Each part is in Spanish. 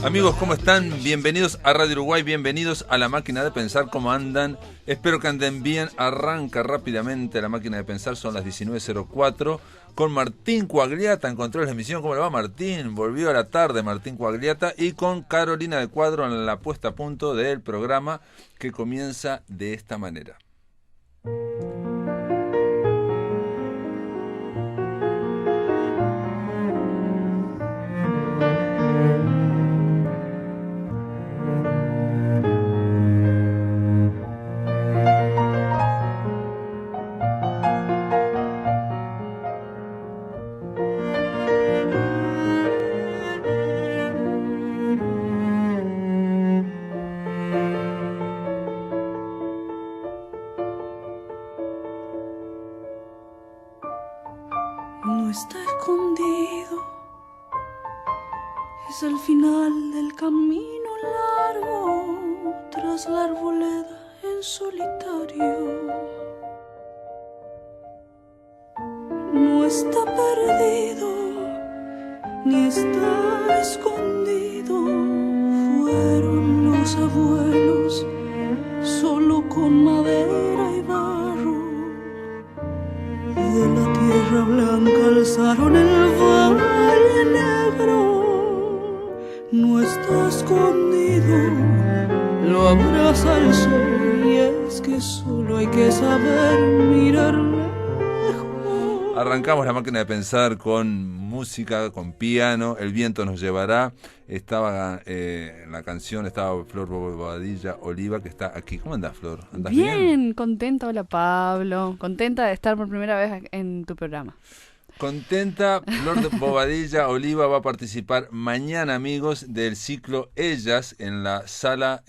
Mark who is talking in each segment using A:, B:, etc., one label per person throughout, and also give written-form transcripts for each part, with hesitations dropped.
A: Amigos, ¿cómo están? Bienvenidos a Radio Uruguay, bienvenidos a La Máquina de Pensar. ¿Cómo andan? Espero que anden bien. Arranca rápidamente La Máquina de Pensar, son las 19:04, con Martín Quagliata en control de la emisión. ¿Cómo le va, Martín? Volvió a la tarde Martín Quagliata, y con Carolina de Cuadro en la puesta a punto del programa, que comienza de esta manera.
B: No está escondido, es el final del camino largo, tras la arboleda en solitario. No está perdido, ni está escondido, fueron los abuelos, solo con madera y barro. De la tierra blanca alzaron el valle negro. No está escondido, lo abraza el sol, y es que solo hay que saber mirar lejos.
A: Arrancamos La Máquina de Pensar con música, con piano. El viento nos llevará. Estaba la canción, estaba Flor Bobadilla Oliva, que está aquí. ¿Cómo andás, Flor? ¿Andás
C: bien? Contenta. Hola, Pablo. Contenta de estar por primera vez en tu programa.
A: Contenta. Flor de Bobadilla Oliva va a participar mañana, amigos, del ciclo Ellas en la sala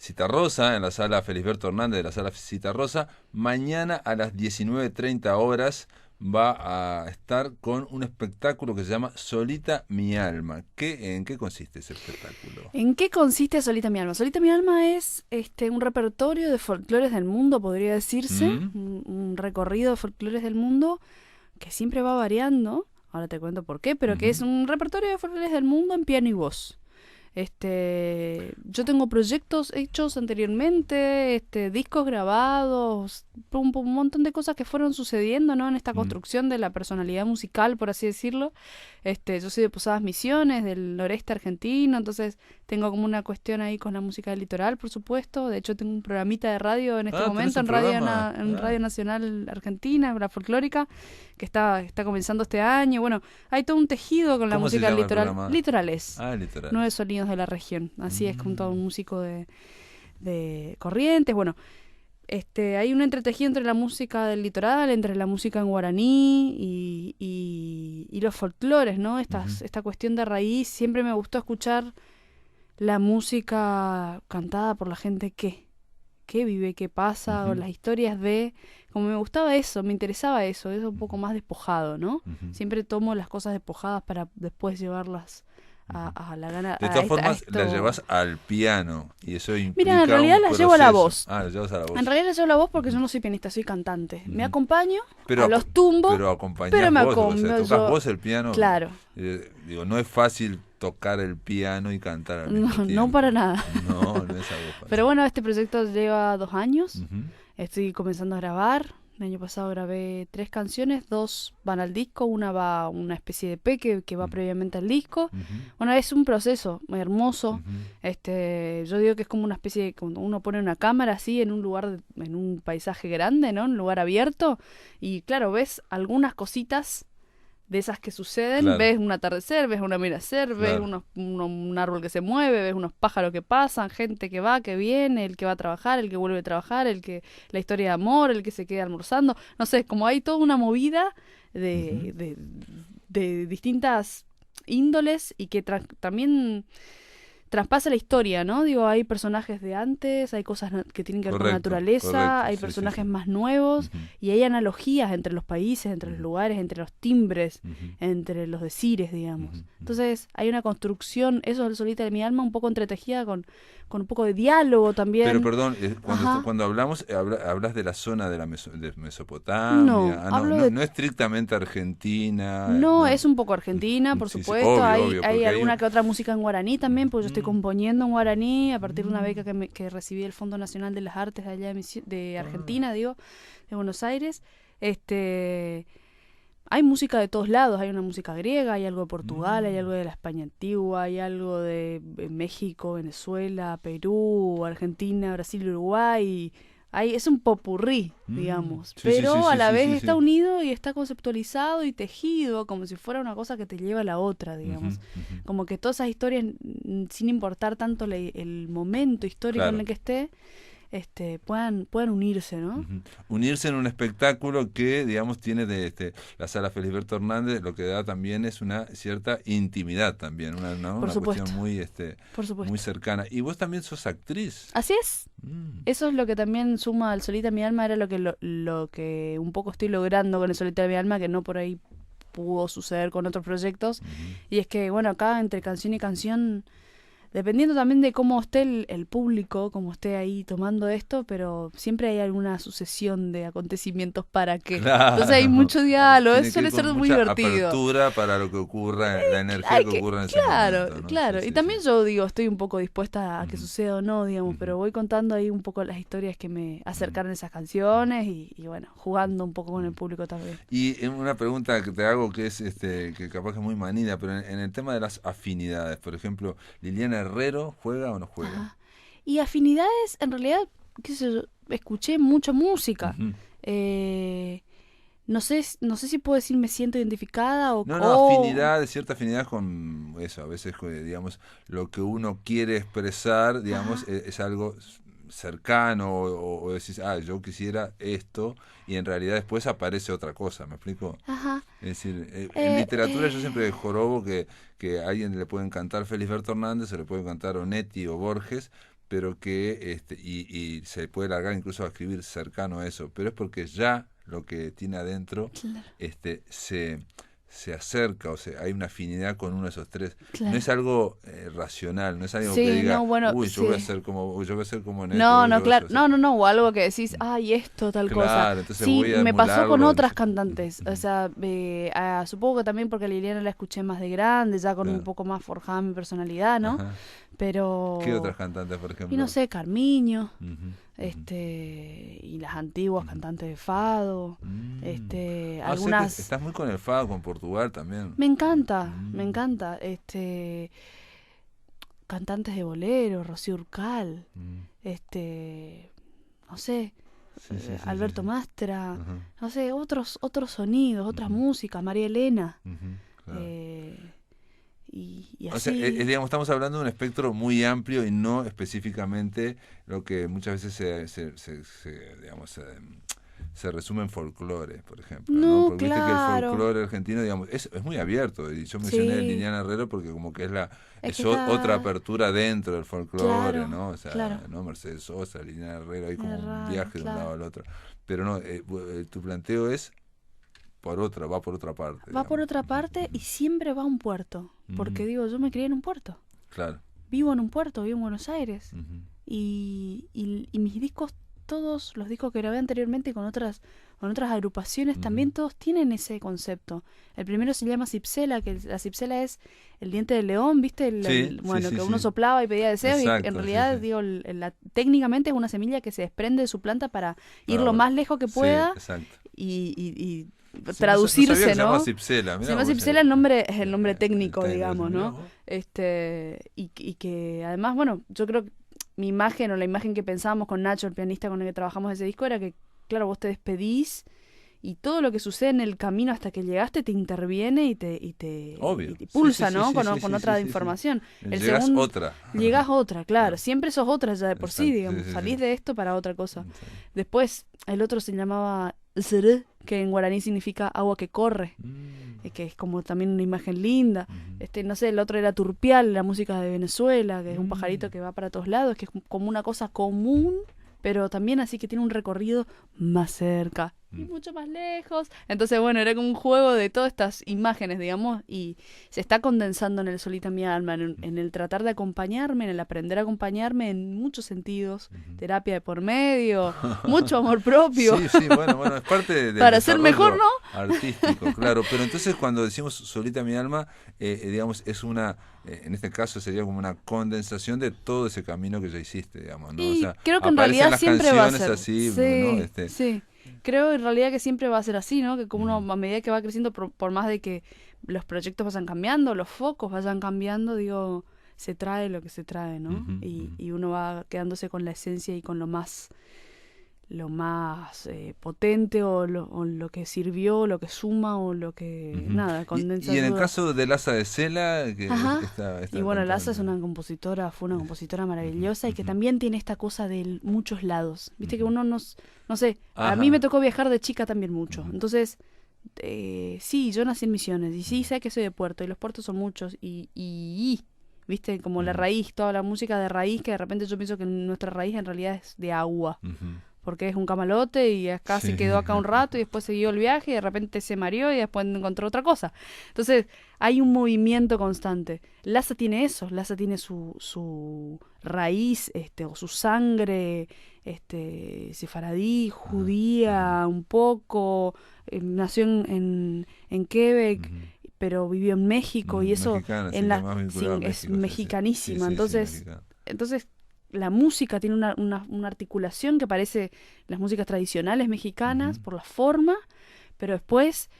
A: Citarrosa, en la sala Felisberto Hernández de la sala Citarrosa. Mañana a las 19:30 horas va a estar con un espectáculo que se llama Solita mi alma. ¿En qué consiste ese espectáculo?
C: ¿En qué consiste Solita mi alma? Solita mi alma es un repertorio de folclores del mundo, podría decirse. Un recorrido de folclores del mundo que siempre va variando. Ahora te cuento por qué, pero que es un repertorio de folclores del mundo en piano y voz. Yo tengo proyectos hechos anteriormente, discos grabados, un montón de cosas que fueron sucediendo, ¿no? En esta construcción de la personalidad musical, por así decirlo. Yo soy de Posadas Misiones, del noreste argentino, entonces tengo como una cuestión ahí con la música del litoral, por supuesto. De hecho, tengo un programita de radio en este momento en Radio Nacional Argentina, la folclórica, que está comenzando este año. Bueno, hay todo un tejido con la música del litoral. Litorales.
A: Litoral.
C: 9 sonidos de la región. Así es, con todo un músico de Corrientes. Bueno, hay un entretejido entre la música del litoral, entre la música en guaraní y los folclores, ¿no? Esta cuestión de raíz. Siempre me gustó escuchar la música cantada por la gente que vive, qué pasa, o las historias como me gustaba eso, me interesaba eso un poco más despojado, ¿no? Siempre tomo las cosas despojadas para después llevarlas a la gana.
A: De todas formas, las llevas al piano, y eso implica.
C: Mira, en realidad las llevo a la voz.
A: Las llevas a la voz.
C: En realidad las llevo a la voz porque yo no soy pianista, soy cantante. Me acompaño a los tumbos.
A: Pero acompañás vos, tocas vos el piano.
C: Claro.
A: No es fácil tocar el piano y cantar al mismo tiempo.
C: No para nada.
A: No es algo fácil.
C: Pero bueno, este proyecto lleva 2 años. Estoy comenzando a grabar. El año pasado grabé 3 canciones, 2 van al disco, una va a una especie de EP que va previamente al disco. Bueno, es un proceso hermoso. Yo digo que es como una especie de, cuando uno pone una cámara así en un lugar, en un paisaje grande, ¿no? En un lugar abierto, y claro, ves algunas cositas de esas que suceden, claro. Ves un atardecer, ves un amanecer, ves un árbol que se mueve, ves unos pájaros que pasan, gente que va, que viene, el que va a trabajar, el que vuelve a trabajar, la historia de amor, el que se queda almorzando, no sé, como hay toda una movida de distintas índoles, y que también traspasa la historia, ¿no? Digo, hay personajes de antes, hay cosas que tienen que ver con
A: Correcto,
C: naturaleza,
A: correcto,
C: hay
A: sí,
C: personajes
A: sí, sí.
C: más nuevos
A: Ujú,
C: y hay analogías entre los países, entre los
A: ujú,
C: lugares, entre los timbres,
A: ujú,
C: entre los decires,
A: ujú,
C: digamos.
A: ujú.
C: Entonces hay una construcción, eso es el Solita de mi alma, un poco entretejida con un poco de diálogo
A: Pero
C: también.
A: perdón,
C: Ajá.
A: cuando hablamos, hablas de la zona de de
C: No,
A: Mesopotamia.
C: hablo
A: No,
C: de...
A: no estrictamente Argentina.
C: No,
A: No.
C: es un poco argentina, por
A: Sí, sí,
C: supuesto.
A: obvio,
C: Hay,
A: obvio,
C: hay
A: porque hay
C: alguna que otra música en guaraní también, porque yo estoy
A: Mm,
C: componiendo en guaraní a partir de una beca
A: mm,
C: que recibí del Fondo Nacional de las Artes de allá de
A: ah,
C: Argentina, digo, de Buenos Aires. Hay música de todos lados, hay una música griega, hay algo de Portugal, hay
A: mm.
C: algo de la España antigua, hay algo de México, Venezuela, Perú, Argentina, Brasil, Uruguay. Es un popurrí, digamos,
A: Sí, sí, sí,
C: pero a
A: sí,
C: la
A: sí,
C: vez
A: sí,
C: está
A: sí.
C: unido y está conceptualizado y tejido como si fuera una cosa que te lleva a la otra,
A: Ujú,
C: digamos.
A: ujú.
C: Como que todas esas historias, sin importar tanto el momento histórico en
A: Claro.
C: el que esté, puedan unirse, ¿no?
A: Ujú. Unirse en un espectáculo que, digamos, tiene de la sala Felisberto Hernández, lo que da también es una cierta intimidad también, ¿no?
C: Por
A: Una cuestión
C: supuesto,
A: muy
C: por supuesto.
A: cercana. Y vos también sos actriz.
C: Así es.
A: Mm,
C: Eso es lo que también suma al Solita mi alma, era lo que un poco estoy logrando con el Solita mi alma, que no por ahí pudo suceder con otros proyectos.
A: ujú.
C: Y es que, bueno, acá entre canción y canción, dependiendo también de cómo esté el público, cómo esté ahí tomando esto, pero siempre hay alguna sucesión de acontecimientos para que. Entonces hay
A: Claro.
C: mucho diálogo,
A: Tiene
C: eso
A: que ir
C: suele ser
A: con
C: muy
A: mucha
C: divertido.
A: apertura para lo que ocurra, la energía
C: Hay
A: que
C: que,
A: ocurra en ese
C: claro,
A: momento, ¿no?
C: claro.
A: Sí,
C: Y
A: sí,
C: también
A: sí.
C: yo digo, estoy un poco dispuesta a que
A: Ujú,
C: suceda o no, digamos, pero
A: ujú,
C: voy contando ahí un poco las historias que me
A: ujú.
C: acercaron esas canciones y bueno, jugando un poco con el público también.
A: Y una pregunta que te hago que es que capaz que es muy manida, pero en el tema de las afinidades, por ejemplo, ¿Liliana Herrero juega o no juega?
C: Ajá. Y afinidades, en realidad, qué sé yo, escuché mucha música.
A: Ujú.
C: Eh, no sé si puedo decir me siento identificada
A: No,
C: o
A: cierta afinidad con eso, a veces, digamos, lo que uno quiere expresar, digamos,
C: ajá,
A: es algo cercano o decís, yo quisiera esto, y en realidad después aparece otra cosa, ¿me explico?
C: ajá.
A: Es decir, en
C: Eh,
A: literatura yo siempre
C: eh,
A: jorobo que a alguien le puede encantar Felisberto Hernández, se le puede encantar Onetti o Borges, pero que y se puede largar incluso a escribir cercano a eso, pero es porque ya lo que tiene adentro
C: claro,
A: se acerca, o sea, hay una afinidad con uno de esos tres. No
C: claro.
A: es algo racional, no es algo que
C: Sí,
A: diga,
C: no, bueno,
A: uy,
C: sí.
A: yo voy a ser como Onetti,
C: No,
A: o
C: no,
A: yo voy a
C: claro,
A: ser...
C: no, no, no, o algo que decís, ay, esto, tal cosa.
A: Claro, entonces
C: Sí,
A: voy a
C: me pasó con
A: emularlo.
C: otras cantantes, o sea, supongo que también porque a Liliana la escuché más de grande, ya con un
A: Claro.
C: poco más forjada mi personalidad, ¿no?
A: Ajá. ¿Qué otras
C: Pero,
A: cantantes, por
C: y no
A: ejemplo?
C: sé, Carmiño,
A: Ujú, ujú,
C: y las antiguas
A: ujú.
C: cantantes de fado,
A: O sea que
C: algunas,
A: estás muy con el fado, con Portugal también.
C: me
A: Mm,
C: encanta, cantantes de bolero, Rocío Urcal,
A: mm.
C: no sé,
A: Sí, sí, sí, sí,
C: Alberto
A: sí.
C: Mastra,
A: Ajá,
C: no sé, otros sonidos, otras
A: ujú,
C: músicas, María Elena,
A: ujú, claro.
C: eh, y
A: O sea,
C: así,
A: digamos, estamos hablando de un espectro muy amplio y no específicamente lo que muchas veces digamos, se resume en folclore, por ejemplo, ¿no?
C: no,
A: Porque viste que el
C: claro,
A: folclore argentino, digamos, es muy abierto. Y yo mencioné a
C: sí,
A: Liliana Herrero porque como que
C: es que
A: es otra
C: está,
A: apertura dentro del folclore,
C: claro,
A: ¿no? O sea,
C: claro,
A: ¿no? Mercedes Sosa, Liliana Herrero, hay como
C: es
A: un
C: raro,
A: viaje de un lado
C: claro.
A: al otro. Pero no, tu planteo es va por otra parte,
C: Va por
A: digamos.
C: otra parte y siempre va a un puerto, porque
A: Ujú,
C: digo, yo me crié en un puerto,
A: claro.
C: vivo en un puerto, vivo en Buenos Aires,
A: Ujú,
C: y mis discos, todos los discos que grabé anteriormente con otras agrupaciones,
A: ujú.
C: también todos tienen ese concepto. El primero se llama Cipsela, que la Cipsela es el diente del león, ¿viste?
A: Sí, sí,
C: Bueno,
A: sí,
C: que uno
A: sí.
C: soplaba y pedía deseos, y en
A: Exacto, sí,
C: realidad,
A: sí.
C: digo, técnicamente es una semilla que se desprende de su planta para ir
A: Para
C: lo más lejos que
A: sí,
C: pueda
A: exacto.
C: y
A: Sí, no, no sabía que
C: traducirse,
A: se llamaba
C: ¿no?
A: Cipsela,
C: Se
A: mirá
C: llama
A: vos,
C: Cipsela, el nombre es el nombre
A: el
C: técnico,
A: técnico,
C: digamos,
A: mirá
C: ¿no?
A: vos.
C: Y que además, bueno, yo creo que mi imagen o la imagen que pensábamos con Nacho, el pianista con el que trabajamos ese disco, era que, claro, vos te despedís y todo lo que sucede en el camino hasta que llegaste te interviene
A: Obvio.
C: y te
A: Sí,
C: pulsa,
A: sí,
C: ¿no?
A: sí, sí,
C: Con
A: sí, sí,
C: otra
A: sí, sí.
C: información. El
A: Llegás
C: segundo,
A: otra.
C: llegás otra, claro.
A: Claro.
C: Siempre sos otra ya de por sí,
A: Exacto, sí,
C: digamos.
A: sí,
C: Salís
A: sí.
C: de esto para otra cosa.
A: Sí.
C: Después, el otro se llamaba Zırı, que en guaraní significa agua que corre, que es como también una imagen linda. No sé, el otro era turpial, la música de Venezuela, que es un pajarito que va para todos lados, que es como una cosa común, pero también así que tiene un recorrido más cerca y mucho más lejos. Entonces, bueno, era como un juego de todas estas imágenes, digamos, y se está condensando en el Solita mi alma, en el tratar de acompañarme, en el aprender a acompañarme en muchos sentidos, terapia de por medio, mucho amor propio.
A: Sí, bueno, es parte del
C: para ser mejor, ¿no?
A: Artístico, claro. Pero entonces cuando decimos Solita mi alma, digamos, es una, en este caso sería como una condensación de todo ese camino que ya hiciste, digamos, ¿no?
C: Y
A: o sea,
C: creo que en realidad
A: las
C: siempre va a
A: canciones
C: ser
A: así, ¿no?
C: Sí. Creo en realidad que siempre va a ser así, ¿no? Que como uno a medida que va creciendo, por más de que los proyectos vayan cambiando, los focos vayan cambiando, digo, se trae lo que se trae, ¿no? Y uno va quedándose con la esencia y con lo más potente o lo que sirvió, lo que suma o lo que, nada, condensa.
A: Y en el caso de Laza de Sela, que
C: y bueno, Laza es una compositora, fue una compositora maravillosa y que también tiene esta cosa de muchos lados. Viste que uno no sé, a mí me tocó viajar de chica también mucho. Entonces, sí, yo nací en Misiones y sí, sé que soy de Puerto y los puertos son muchos y viste, como la raíz, toda la música de raíz, que de repente yo pienso que nuestra raíz en realidad es de agua. Porque es un camalote y acá se quedó acá un rato y después siguió el viaje y de repente se mareó y después encontró otra cosa. Entonces hay un movimiento constante. Laza tiene eso, Laza tiene su raíz o su sangre sefaradí, judía, un poco, nació en Quebec, pero vivió en México y eso
A: mexicana,
C: es mexicanísima.
A: Entonces
C: la música tiene una articulación que parece las músicas tradicionales mexicanas por la forma, pero después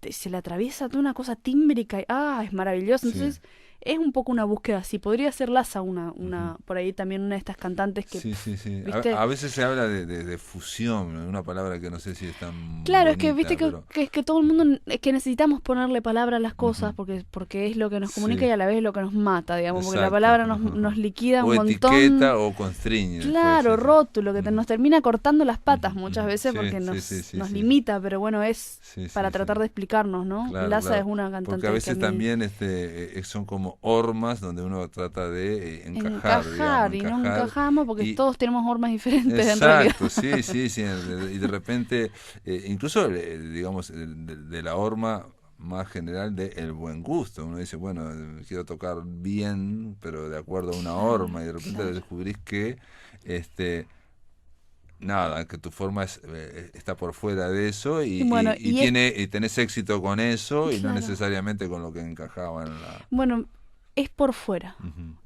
C: se le atraviesa toda una cosa tímbrica y es maravilloso. Entonces es un poco una búsqueda así. Podría ser Laza por ahí también una de estas cantantes que...
A: Sí. A veces se habla de fusión, una palabra que no sé si es tan
C: claro,
A: bonita,
C: es que viste que todo el mundo, es que necesitamos ponerle palabra a las cosas porque es lo que nos comunica y a la vez es lo que nos mata, digamos, porque la palabra nos liquida un montón.
A: O etiqueta o constriñe.
C: Claro, rótulo, que nos termina cortando las patas muchas veces porque nos limita, pero bueno, es para tratar de explicarnos, ¿no?
A: Claro,
C: Laza es una cantante
A: porque a veces
C: que a mí...
A: también son como hormas donde uno trata de encajar,
C: y no encajamos porque todos tenemos hormas diferentes en
A: realidad. Exacto, sí, y de repente, incluso, digamos, de la horma más general de el buen gusto. Uno dice, bueno, quiero tocar bien, pero de acuerdo a una horma, y de repente descubrís que nada, que tu forma está por fuera de eso y tenés éxito con eso y no necesariamente con lo que encajaba en la...
C: Bueno, es por fuera.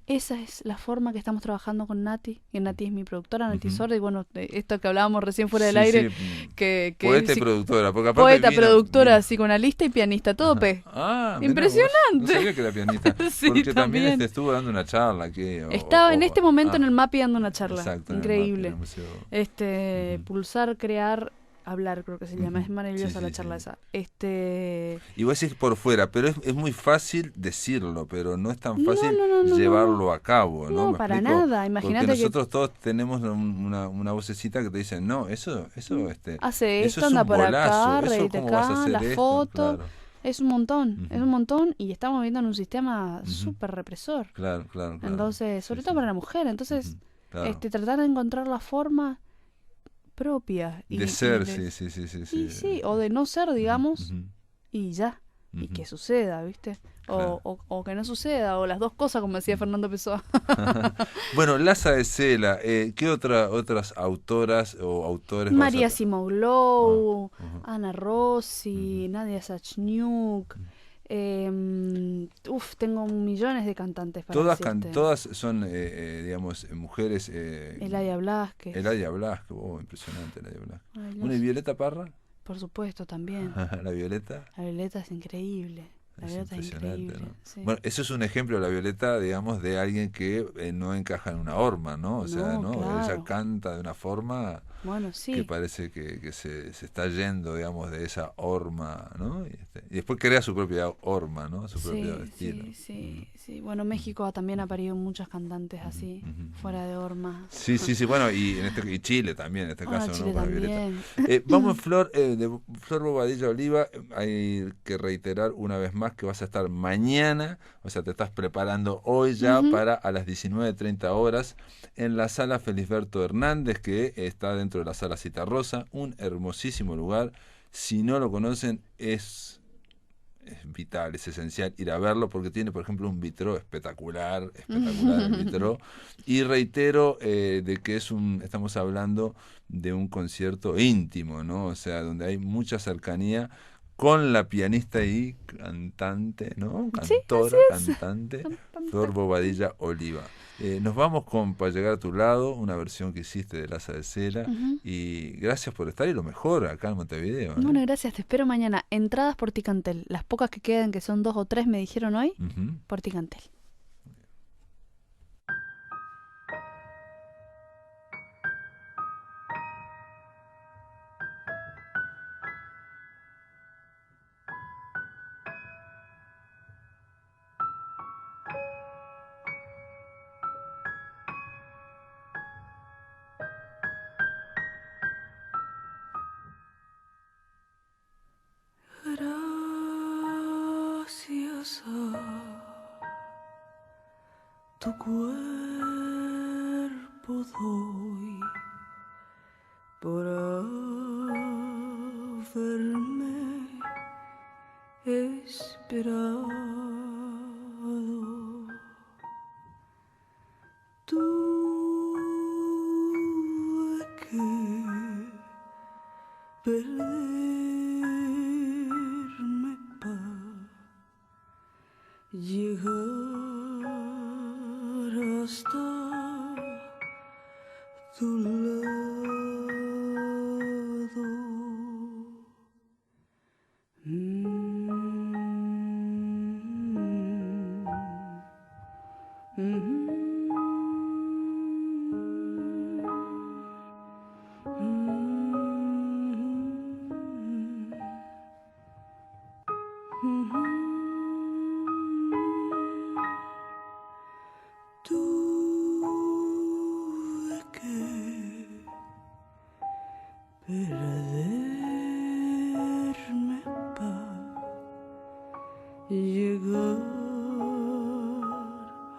C: Esa es la forma que estamos trabajando con Nati, que Nati es mi productora, Nati Sorda, y bueno, esto que hablábamos recién fuera del aire, que
A: poeta y productora, porque aparte
C: poeta, productora, psicoanalista y pianista, todo P. Impresionante.
A: No sabía que era pianista, porque también estuvo dando una charla aquí.
C: Estaba en este momento en el MAPI dando una charla.
A: Exacto,
C: increíble. Pulsar, crear, hablar, creo que se llama. Es maravillosa la charla esa.
A: Y vos decís por fuera, pero es muy fácil decirlo, pero no es tan fácil llevarlo a cabo, ¿no?
C: No, para nada. Imagínate
A: porque nosotros todos tenemos una vocecita que te dice, no, eso
C: hace
A: eso
C: esto, anda por acá,
A: reíte
C: acá, la foto.
A: Claro.
C: Es un montón, y estamos viviendo en un sistema súper represor.
A: Claro.
C: Entonces, sobre todo para la mujer. Entonces, tratar de encontrar la forma propia
A: de ser,
C: sí, o de no ser, digamos, y ya, y que suceda, ¿viste? O que no suceda, o las dos cosas, como decía Fernando Pessoa.
A: Bueno, Laza de Sela, ¿qué otras autoras o autores?
C: María Simoglow, Ana Rossi, Nadia Sachniuk. Tengo millones de cantantes para decirte.
A: Todas son, digamos, mujeres.
C: Eladia Blasquez.
A: Impresionante Eladia Blasquez. ¿Una y Violeta Parra?
C: Por supuesto, también.
A: ¿La Violeta?
C: La Violeta es increíble. La Violeta es increíble.
A: ¿No?
C: Sí.
A: Bueno, eso es un ejemplo, la Violeta, digamos, de alguien que no encaja en una horma, ¿no? O sea,
C: Claro.
A: Ella canta de una forma
C: Bueno, sí.
A: Que parece que se está yendo, digamos, de esa horma, ¿no? Y después crea su propia horma, ¿no? Su propio estilo.
C: Sí. Bueno, México también ha parido muchas cantantes así, fuera de horma.
A: Sí, bueno, y Chile también, en este caso,
C: Chile
A: ¿no? Para
C: también.
A: Violeta. Vamos, Flor, de Flor Bobadilla Oliva, hay que reiterar una vez más que vas a estar mañana, o sea, te estás preparando hoy ya para a las 19:30 horas en la sala Felisberto Hernández, que está dentro de la sala Citarrosa, un hermosísimo lugar. Si no lo conocen, es vital, es esencial ir a verlo porque tiene, por ejemplo, un vitró espectacular el vitró. Y reitero de que estamos hablando de un concierto íntimo, ¿no? O sea, donde hay mucha cercanía con la pianista y cantante, ¿no? Cantora, cantante, Flor Bobadilla Oliva. Nos vamos con Para llegar a tu lado, una versión que hiciste de Laza de Cera. Y gracias por estar y lo mejor acá en Montevideo.
C: Bueno, gracias, te espero mañana. Entradas por Ticantel, las pocas que quedan, que son 2 o 3, me dijeron hoy, por Ticantel.
B: Gracias a tu cuerpo doy por haberme esperado. Tuve que perderme para llegar hasta tu lado. Tuve que perderme para llegar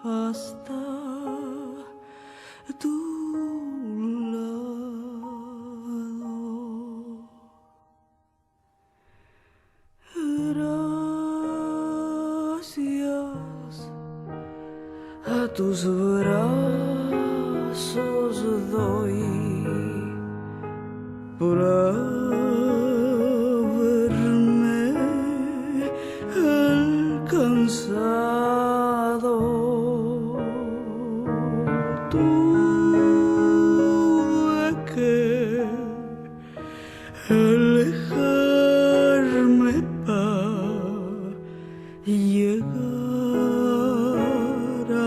B: hasta tu lado. Gracias a tus brazos doy por haberme alcanzado. Tuve que alejarme para llegar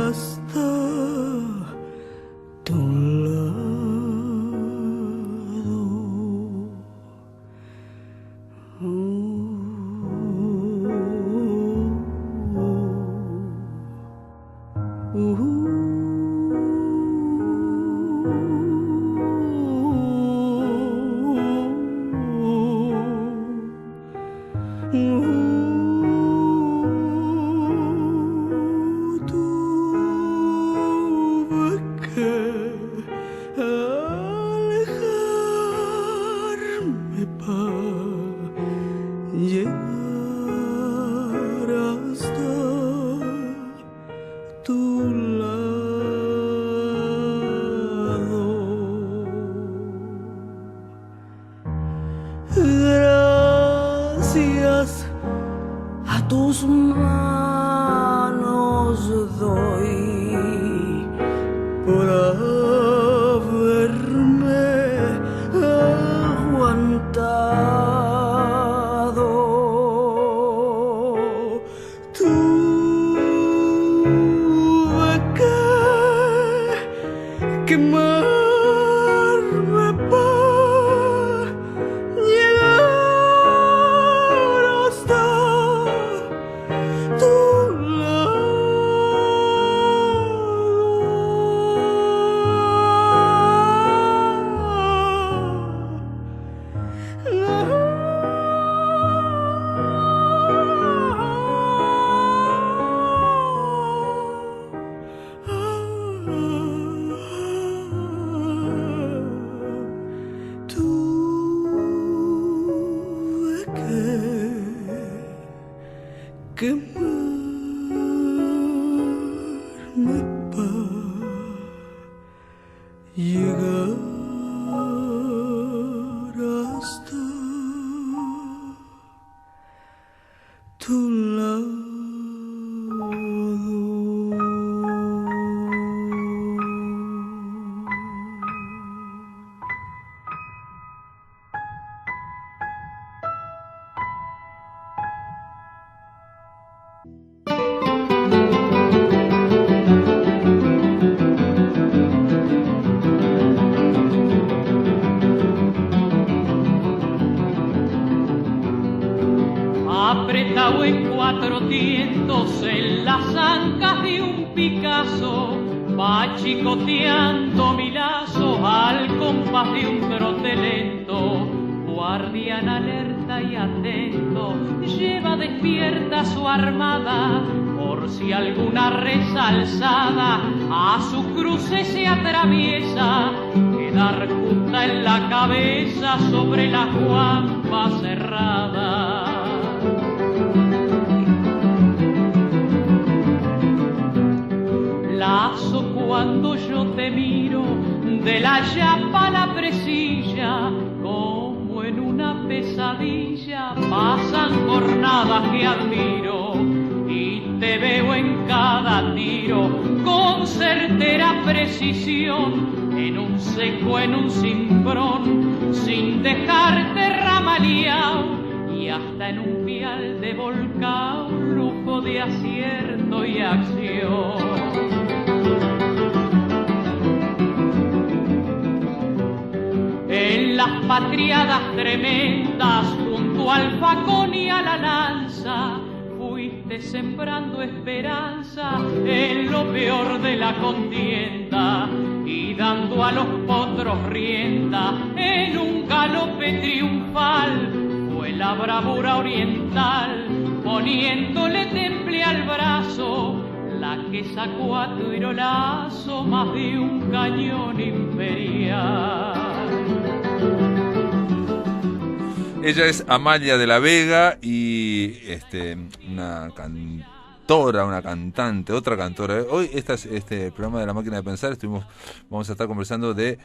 B: hasta tu Tuve que alejarme para llegar hasta tu lado. Gracias a tus manos doy por haberme aguantado. Tuve que quemarme para Tuve que quemarme para llegar hasta tu lado.
D: Apretado en 4 tientos en las ancas de un Picasso, va chicoteando mi lazo al compás de un trote lento. Guardián alerta y atento, lleva despierta su armada, por si alguna resalzada a su cruce se atraviesa, quedar junta en la cabeza sobre la guampa cerrada. Lazo cuando yo te miro, de la llapa a la presilla, como en una pesadilla, pasan jornadas que admiro, y te veo en cada tiro, con certera precisión, en un seco, en un cimbrón, sin dejarte ramaleado, y hasta en un pial de volcán, lujo de acierto y acción. En las patriadas tremendas, junto al facón y a la lanza, fuiste sembrando esperanza en lo peor de la contienda, y dando a los potros rienda en un galope triunfal, fue la bravura oriental, poniéndole temple al brazo, la que sacó a tu hirolazo más de un cañón imperial.
A: Ella es Amalia de la Vega y una cantora, una cantante, otra cantora. Hoy este programa de La Máquina de Pensar vamos a estar conversando de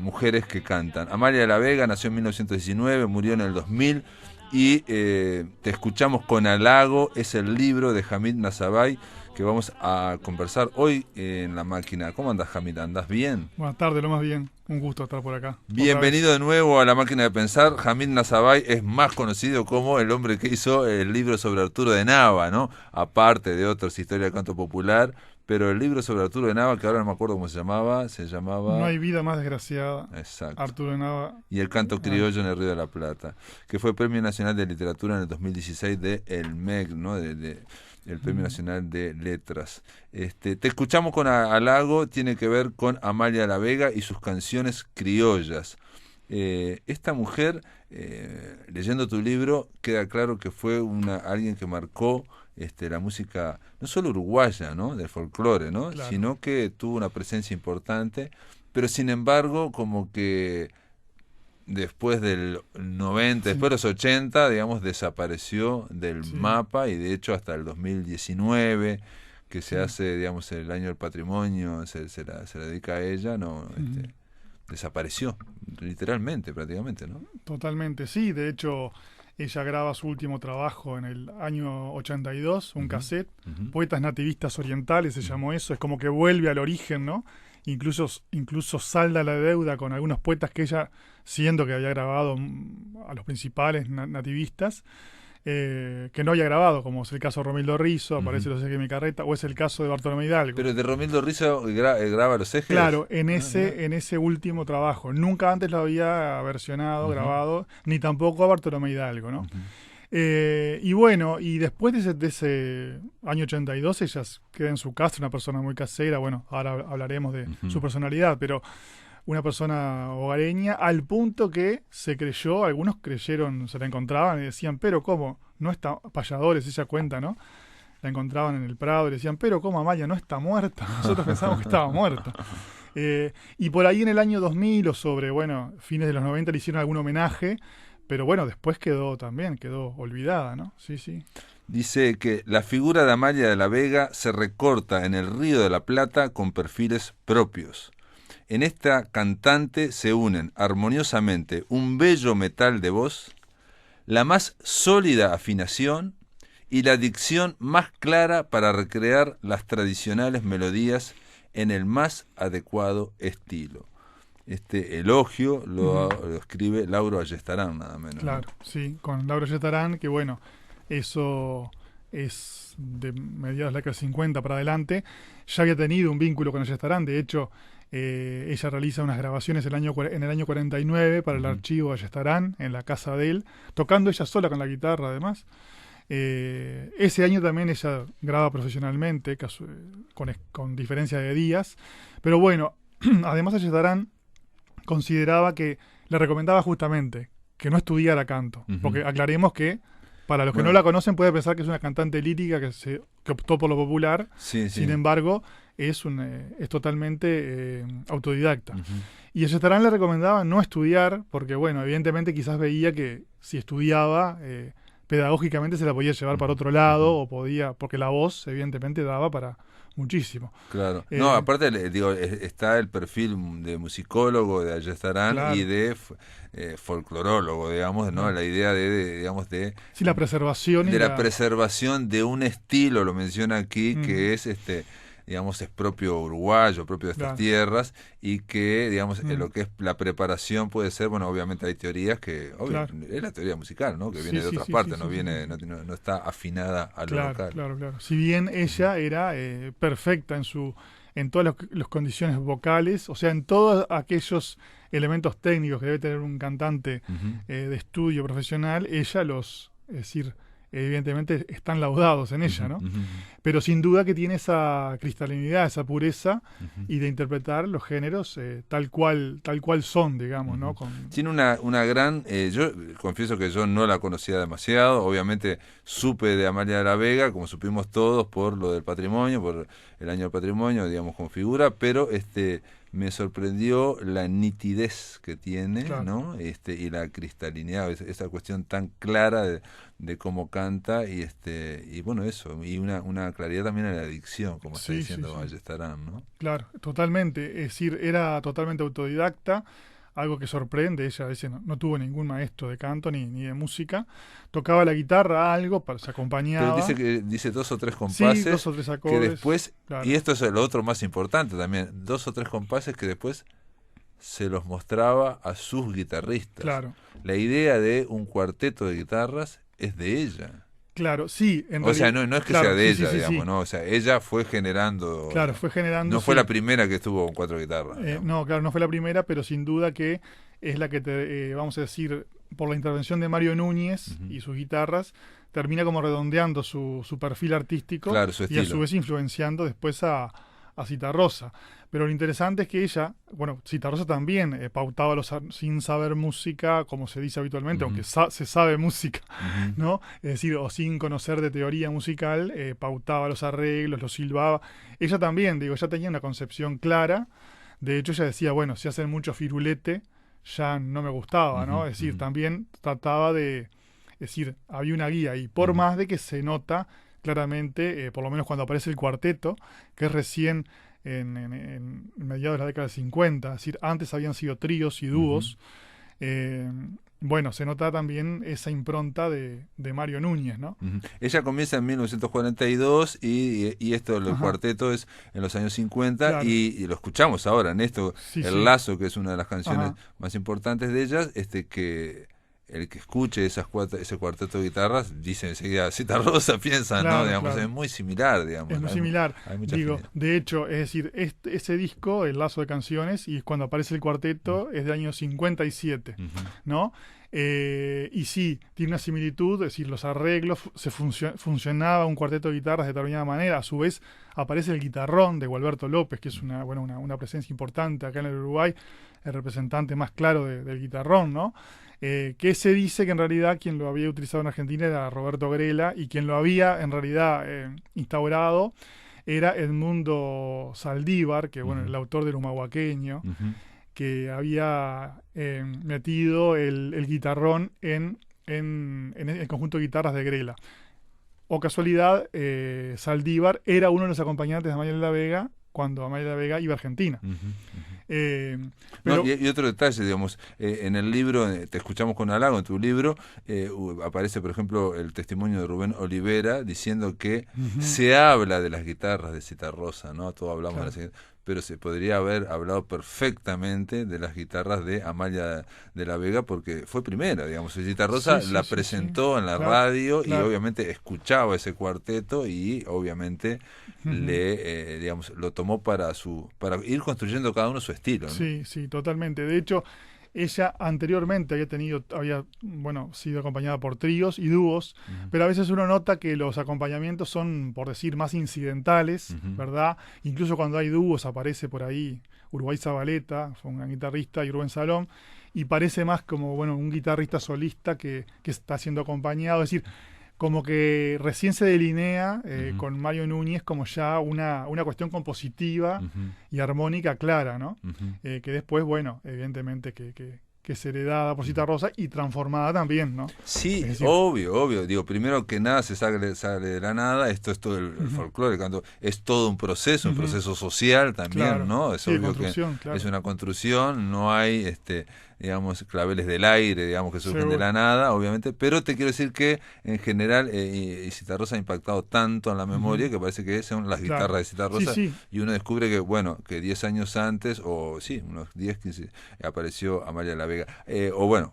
A: mujeres que cantan. Amalia de la Vega nació en 1919, murió en el 2000 y Te escuchamos con halago es el libro de Hamid Nasabay que vamos a conversar hoy en La Máquina. ¿Cómo andas, Hamid? ¿Andás bien?
E: Buenas tardes, lo más bien. Un gusto estar por acá.
A: Bienvenido de nuevo a La Máquina de Pensar. Hamid Nasabay es más conocido como el hombre que hizo el libro sobre Arturo de Nava, ¿no? Aparte de otras historias de canto popular, pero el libro sobre Arturo de Nava, que ahora no me acuerdo cómo se llamaba...
E: No hay vida más desgraciada.
A: Exacto.
E: Arturo de Nava.
A: Y el canto criollo en el Río de la Plata, que fue Premio Nacional de Literatura en el 2016 de el MEC, ¿no? El Premio Nacional de Letras. Te escuchamos con halago, tiene que ver con Amalia de la Vega y sus canciones criollas. Esta mujer, leyendo tu libro, queda claro que fue alguien que marcó la música, no solo uruguaya, ¿no? Del folclore, ¿no?
E: Claro.
A: Sino que tuvo una presencia importante, pero sin embargo, como que después del 90, después de los 80, digamos, desapareció del mapa, y de hecho hasta el 2019, que se hace, digamos, el año del patrimonio, se la dedica a ella, no, desapareció, literalmente, prácticamente, ¿no?
E: Totalmente, sí. De hecho, ella graba su último trabajo en el año 82, un cassette, Poetas Nativistas Orientales se llamó eso, es como que vuelve al origen, ¿no? Incluso salda la deuda con algunos poetas que ella, siendo que había grabado a los principales nativistas, que no había grabado, como es el caso de Romildo Rizzo, aparece Los Ejes de mi carreta, o es el caso de Bartolomé Hidalgo.
A: Pero de Romildo Rizzo graba Los Ejes.
E: Claro, en ese último trabajo. Nunca antes lo había versionado, grabado, ni tampoco a Bartolomé Hidalgo, ¿no? Y bueno, y después de ese año 82, ella queda en su casa, una persona muy casera. Bueno, ahora hablaremos de su personalidad, pero una persona hogareña, al punto que se creyó, algunos creyeron, se la encontraban y decían, pero ¿cómo? No está payadores, ella cuenta, ¿no? la encontraban en el Prado y le decían, pero ¿cómo Amalia no está muerta? Nosotros pensábamos que estaba muerta. Y por ahí en el año 2000 o sobre, bueno, fines de los 90 le hicieron algún homenaje, pero bueno, después quedó olvidada, ¿no? Sí, sí.
A: Dice que la figura de Amalia de la Vega se recorta en el Río de la Plata con perfiles propios. En esta cantante se unen armoniosamente un bello metal de voz, la más sólida afinación y la dicción más clara para recrear las tradicionales melodías en el más adecuado estilo. Este elogio lo escribe Lauro Ayestarán, nada menos.
E: Claro,
A: ¿no?
E: sí, con Lauro Ayestarán, que bueno, eso es de mediados de la década 50 para adelante. Ya había tenido un vínculo con Ayestarán, de hecho, ella realiza unas grabaciones en el año 49 para el archivo Ayestarán, en la casa de él, tocando ella sola con la guitarra además. Ese año también ella graba profesionalmente, con diferencia de días, pero bueno, además Ayestarán consideraba que le recomendaba justamente que no estudiara canto, porque aclaremos que para los que no la conocen puede pensar que es una cantante lírica que optó por lo popular, sin embargo es totalmente autodidacta. Y Ayestarán le recomendaba no estudiar porque bueno, evidentemente quizás veía que si estudiaba pedagógicamente se la podía llevar para otro lado o porque la voz evidentemente daba para muchísimo.
A: Claro. No, aparte, está el perfil de musicólogo de Ayestarán, claro, y de folclorólogo, digamos, ¿no? La idea de
E: sí, la preservación
A: de la preservación de un estilo, lo menciona aquí, que es digamos, es propio uruguayo, propio de estas tierras, y que, digamos, lo que es la preparación puede ser, bueno, obviamente hay teorías que, es la teoría musical, ¿no? Que viene de otras partes, no está afinada a lo local.
E: Claro. Si bien ella era perfecta en todas las condiciones vocales, o sea, en todos aquellos elementos técnicos que debe tener un cantante de estudio profesional, ella evidentemente están laudados en ella, ¿no? Pero sin duda que tiene esa cristalinidad, esa pureza y de interpretar los géneros tal cual son, digamos, ¿no?
A: Tiene una gran... yo confieso que yo no la conocía demasiado, obviamente supe de Amalia de la Vega, como supimos todos, por lo del patrimonio, por el año del patrimonio, digamos, con figura, pero me sorprendió la nitidez que tiene, claro, ¿no? Y la cristalinidad, esa cuestión tan clara de cómo canta y bueno, eso, y una claridad también en la dicción, como está diciendo Ayestarán, ¿no?
E: Claro, totalmente, es decir, era totalmente autodidacta, algo que sorprende. Ella a veces no tuvo ningún maestro de canto ni de música, tocaba la guitarra algo, se acompañaba.
A: Pero dice 2 o 3 compases,
E: 2 o 3 acordes,
A: que después,
E: claro,
A: y esto es lo otro más importante también, 2 o 3 compases que después se los mostraba a sus guitarristas.
E: Claro.
A: La idea de un cuarteto de guitarras es de ella.
E: Claro, sí.
A: O sea, no es que sea de ella, digamos, ¿no? O sea, ella fue generando...
E: Claro, fue generando...
A: No fue la primera que estuvo con 4 guitarras.
E: No, claro, no fue la primera, pero sin duda que es la que, vamos a decir, por la intervención de Mario Núñez y sus guitarras, termina como redondeando su perfil artístico,
A: claro, su estilo,
E: y a su vez influenciando después a Citarrosa. Pero lo interesante es que ella, bueno, Citarrosa también pautaba sin saber música, como se dice habitualmente, aunque se sabe música, ¿no? Es decir, o sin conocer de teoría musical, pautaba los arreglos, los silbaba. Ella también, ella tenía una concepción clara. De hecho, ella decía, bueno, si hacen mucho firulete, ya no me gustaba, ¿no? Es decir, también trataba de... Es decir, había una guía y por más de que se nota claramente, por lo menos cuando aparece el cuarteto, que es recién en mediados de la década de 50, es decir, antes habían sido tríos y dúos. Bueno, se nota también esa impronta de Mario Núñez, ¿no?
A: Ella comienza en 1942 y esto del cuarteto es en los años 50, claro, y lo escuchamos ahora en esto, Lazo, que es una de las canciones más importantes de ellas, que el que escuche ese cuarteto de guitarras dice enseguida Citarrosa, piensa, claro, ¿no? Digamos, claro, es muy similar, digamos.
E: Es muy similar.
A: Hay mucha afinidad.
E: De hecho, es decir, ese disco, El Lazo de Canciones, y cuando aparece el cuarteto, es del año 57, ¿no? Y sí, tiene una similitud, es decir, los arreglos, funcionaba un cuarteto de guitarras de determinada manera. A su vez aparece el guitarrón de Gualberto López, que es una presencia importante acá en el Uruguay, el representante más claro del guitarrón, ¿no? Que se dice que en realidad quien lo había utilizado en Argentina era Roberto Grela, y quien lo había en realidad instaurado era Edmundo Saldívar, que bueno, el autor del Humahuaqueño, que había metido el guitarrón en el conjunto de guitarras de Grela. O casualidad, Saldívar era uno de los acompañantes de Amalia de la Vega cuando Amalia de la Vega iba a Argentina. Pero,
A: y otro detalle, digamos, en el libro, Te escuchamos con halago, en tu libro, aparece, por ejemplo, el testimonio de Rubén Olivera diciendo que se habla de las guitarras de Citarrosa, ¿no? Todos hablamos de las guitarras, pero se podría haber hablado perfectamente de las guitarras de Amalia de la Vega, porque fue primera, digamos. Citarrosa la presentó en la radio y obviamente escuchaba ese cuarteto y obviamente digamos, lo tomó para ir construyendo cada uno su estilo, ¿no?
E: Sí, totalmente. De hecho, ella anteriormente había sido acompañada por tríos y dúos, pero a veces uno nota que los acompañamientos son, por decir, más incidentales, ¿verdad? Incluso cuando hay dúos aparece por ahí Uruguay Zabaleta, fue un guitarrista, y Rubén Salom, y parece más como un guitarrista solista que está siendo acompañado, es decir, como que recién se delinea con Mario Núñez como ya una cuestión compositiva y armónica clara, ¿no? Que después, evidentemente que es heredada por Citarrosa y transformada también, ¿no?
A: Sí, obvio. Digo, primero que nada se sale de la nada, esto es todo el folclore, es todo un proceso social también, ¿no? Es obvio que es una construcción, no hay digamos, claveles del aire, digamos, que surgen de la nada, obviamente, pero te quiero decir que en general y Citarrosa ha impactado tanto en la memoria que parece que son las guitarras de Citarrosa, y uno descubre que 10 años antes, o unos 10, 15, apareció Amalia de la Vega,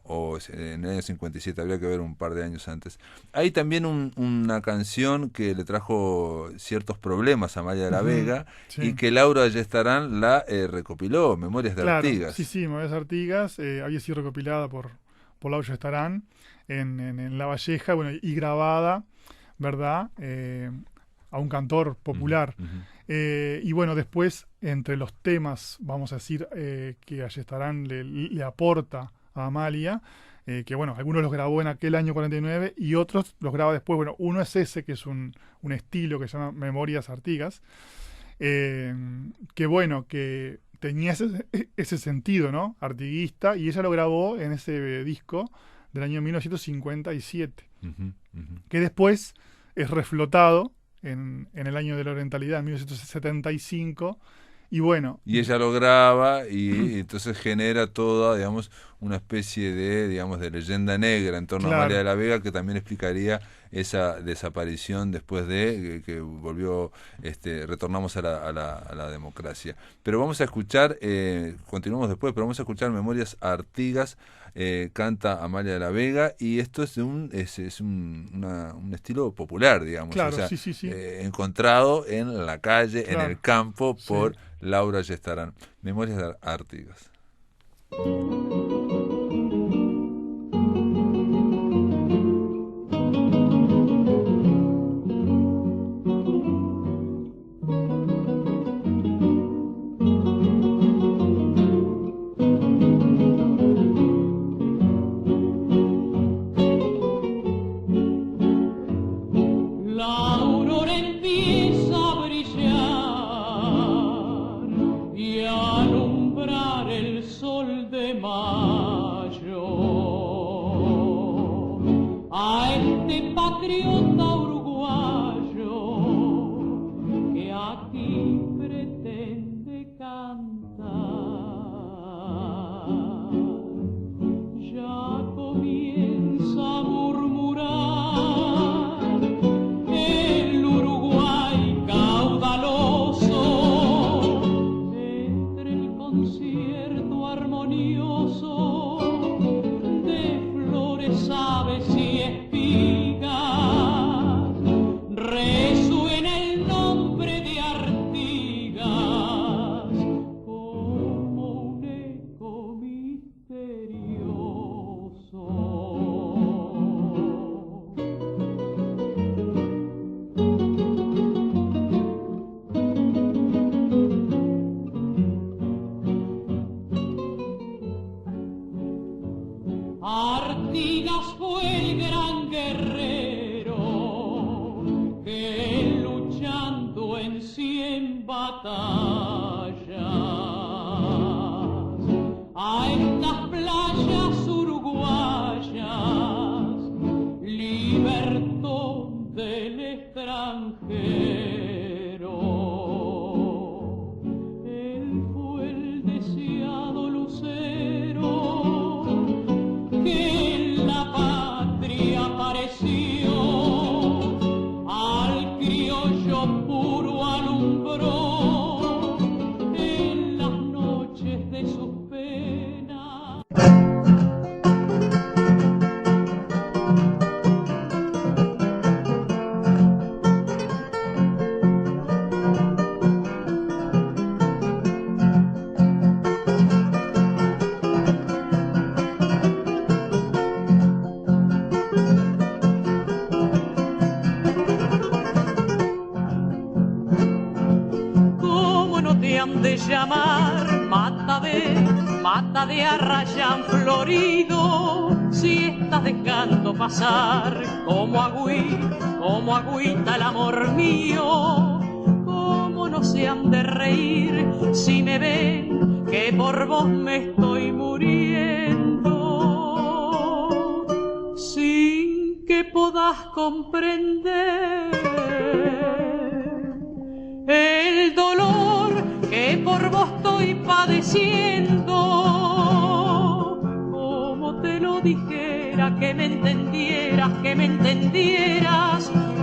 A: o en el año 57, habría que ver un par de años antes. Hay también una canción que le trajo ciertos problemas a Amalia de la Vega, y que Laura Ayestarán la recopiló, Memorias de Artigas.
E: Sí, Memorias de Artigas, había sido recopilada por Laura Ayestarán en La Valleja, y grabada, ¿verdad? A un cantor popular. Y después, entre los temas, vamos a decir, que Ayestarán le aporta a Amalia, que algunos los grabó en aquel año 49 y otros los graba después. Uno es ese, que es un estilo que se llama Memorias Artigas, que tenía ese sentido, ¿no? Artiguista, y ella lo grabó en ese disco del año 1957, que después es reflotado en el año de la Orientalidad, en 1975, y
A: ella lo graba y entonces genera toda, digamos, una especie de leyenda negra en torno a Amalia de la Vega, que también explicaría esa desaparición después de que volvió, retornamos a la democracia. Pero vamos a escuchar, continuamos después, pero vamos a escuchar Memorias Artigas, canta Amalia de la Vega, y esto es un estilo popular, digamos, encontrado en la calle, en el campo, por Laura Ayestarán. Memorias Artigas.
D: Armonioso de flores, aves y espigas. de llamar mata de arrayán florido, si estás dejando pasar como agüita el amor mío. ¿Cómo no se han de reír si me ven que por vos me estoy muriendo? Sin que podás comprender el dolor que por vos estoy padeciendo. Como te lo dijera, que me entendieras,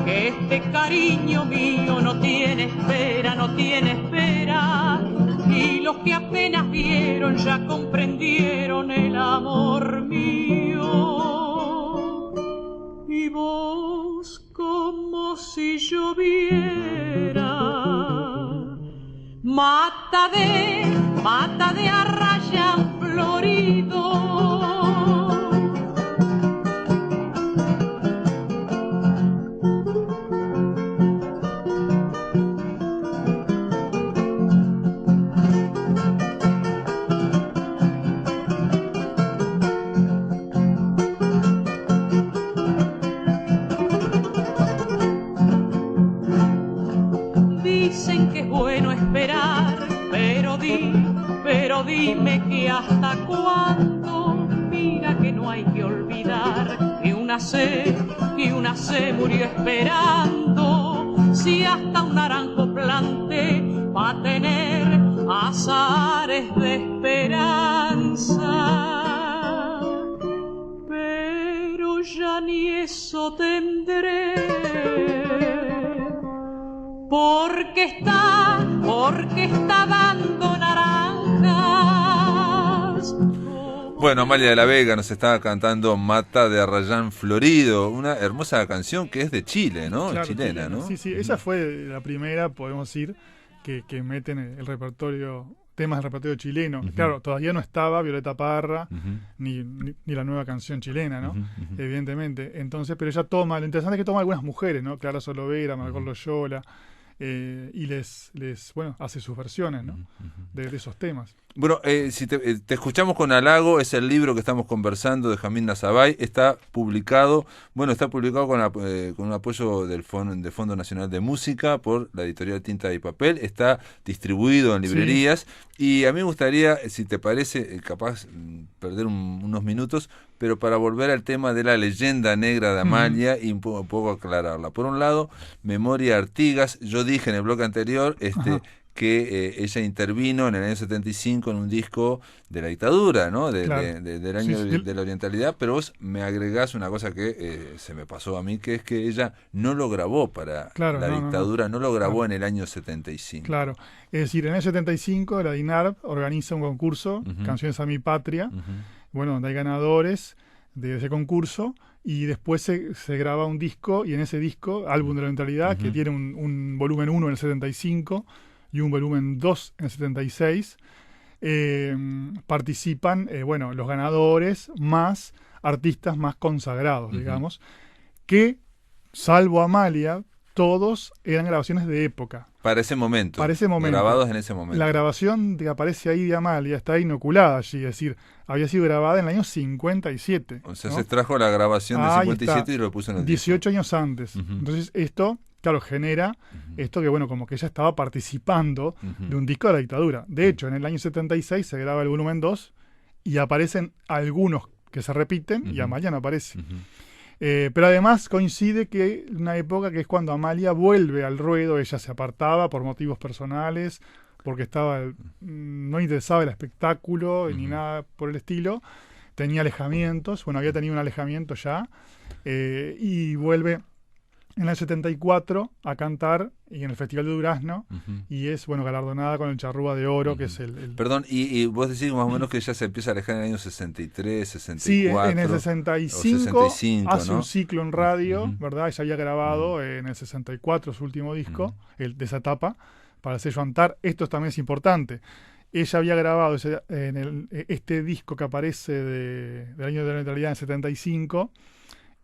D: que este cariño mío no tiene espera. Y los que apenas vieron ya comprendieron el amor mío. Y vos como si lloviera, mata de arrayán florido. Dicen que es bueno esperar, pero dime que hasta cuándo. Mira que no hay que olvidar que una C murió esperando. Si hasta un naranjo planté va a tener azares de esperanza, pero ya ni eso tendré. Porque está dando naranjas.
A: Bueno, Amalia de la Vega nos estaba cantando Mata de Arrayán Florido, una hermosa canción que es de Chile, ¿no?
E: Claro,
A: Chilena, ¿no?
E: Sí, esa fue la primera, podemos decir, que meten el repertorio, temas del repertorio chileno. Claro, todavía no estaba Violeta Parra, ni la nueva canción chilena, ¿no? Evidentemente. Entonces, pero ella toma, lo interesante es que toma algunas mujeres, ¿no? Clara Solovera, Margot Loyola, y les hace sus versiones, ¿no? De esos temas.
A: Bueno, si te escuchamos con halago, es el libro que estamos conversando de Jamil Nazabay, está publicado con un apoyo del Fondo Nacional de Música por la editorial Tinta y Papel, está distribuido en librerías, y a mí me gustaría, si te parece, capaz perder unos minutos, pero para volver al tema de la leyenda negra de Amalia y un poco aclararla. Por un lado, Memoria Artigas, yo dije en el bloque anterior, que ella intervino en el año 75 en un disco de la dictadura, ¿no? Del año de la orientalidad, pero vos me agregás una cosa que se me pasó a mí, que es que ella no lo grabó para la dictadura, no lo grabó en el año 75.
E: Claro, es decir, en el 75 la DINARP organiza un concurso, Canciones a mi Patria, donde hay ganadores de ese concurso, y después se graba un disco, y en ese disco, Álbum de la Orientalidad, que tiene un volumen 1 en el 75, y un volumen 2 en el 76, participan los ganadores más artistas más consagrados, digamos, que, salvo Amalia, todos eran grabaciones de época.
A: Para ese momento. Grabados en ese momento.
E: La grabación que aparece ahí de Amalia está inoculada allí, es decir, había sido grabada en el año 57.
A: O sea, se trajo la grabación del 57 y lo puso en el
E: 18 años antes. Entonces esto, claro, genera esto que, como que ella estaba participando de un disco de la dictadura. De hecho, en el año 76 se graba el volumen 2 y aparecen algunos que se repiten y Amalia no aparece. Pero además coincide que una época que es cuando Amalia vuelve al ruedo. Ella se apartaba por motivos personales, porque no interesaba el espectáculo ni nada por el estilo. Tenía alejamientos, había tenido un alejamiento ya, y vuelve en el 74 a cantar y en el Festival de Durazno, y es galardonada con el Charrúa de Oro, que es el...
A: Perdón, y vos decís más o menos que ella se empieza a alejar en el año 63, 64...
E: Sí, en el 65 hace
A: ¿no?
E: un ciclo en radio, ¿verdad? Ella había grabado en el 64 su último disco, el de esa etapa, para el sello Antar. Esto también es importante. Ella había grabado este disco que aparece del año de la neutralidad en el 75,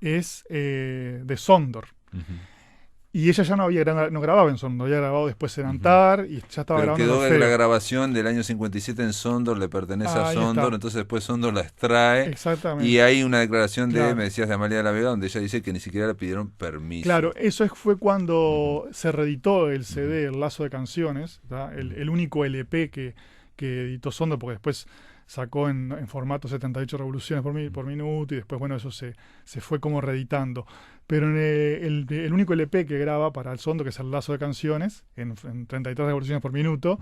E: es de Sondor. Y ella ya no grababa en Sondor, había grabado después en Antar y ya estaba
A: Pero
E: grabando en
A: quedó
E: Orfeo.
A: la grabación del año 57 en Sondor, le pertenece a
E: Ahí
A: Sondor,
E: está.
A: entonces después Sondor la extrae.
E: Exactamente.
A: Y hay una declaración
E: Claro.
A: me decías, de Amalia de la Vega, donde ella dice que ni siquiera le pidieron permiso.
E: Claro, fue cuando se reeditó el CD, El Lazo de Canciones, ¿tá? El único LP que editó Sondor, porque después sacó en formato 78 revoluciones por minuto y después, bueno, eso se fue como reeditando. Pero el único LP que graba para el Sondor, que es El Lazo de Canciones, en 33 revoluciones por minuto,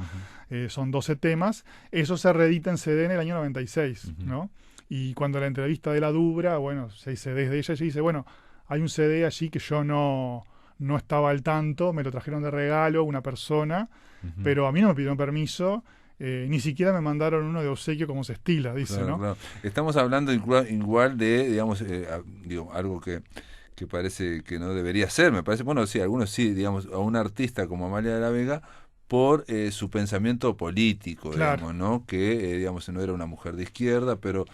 E: son 12 temas, eso se reedita en CD en el año 96, ¿no? Y cuando la entrevista de la Dubra, bueno, 6 CDs de ella dice, bueno, hay un CD allí que yo no estaba al tanto, me lo trajeron de regalo una persona, pero a mí no me pidieron permiso. Ni siquiera me mandaron uno de obsequio como se estila, dice,
A: Claro,
E: ¿no?
A: claro. Estamos hablando igual de, digamos, algo que parece que no debería ser, me parece, bueno, sí, algunos sí, digamos, a un artista como Amalia de la Vega, por su pensamiento político,
E: Claro.
A: digamos, ¿no? Que, digamos, no era una mujer de izquierda, pero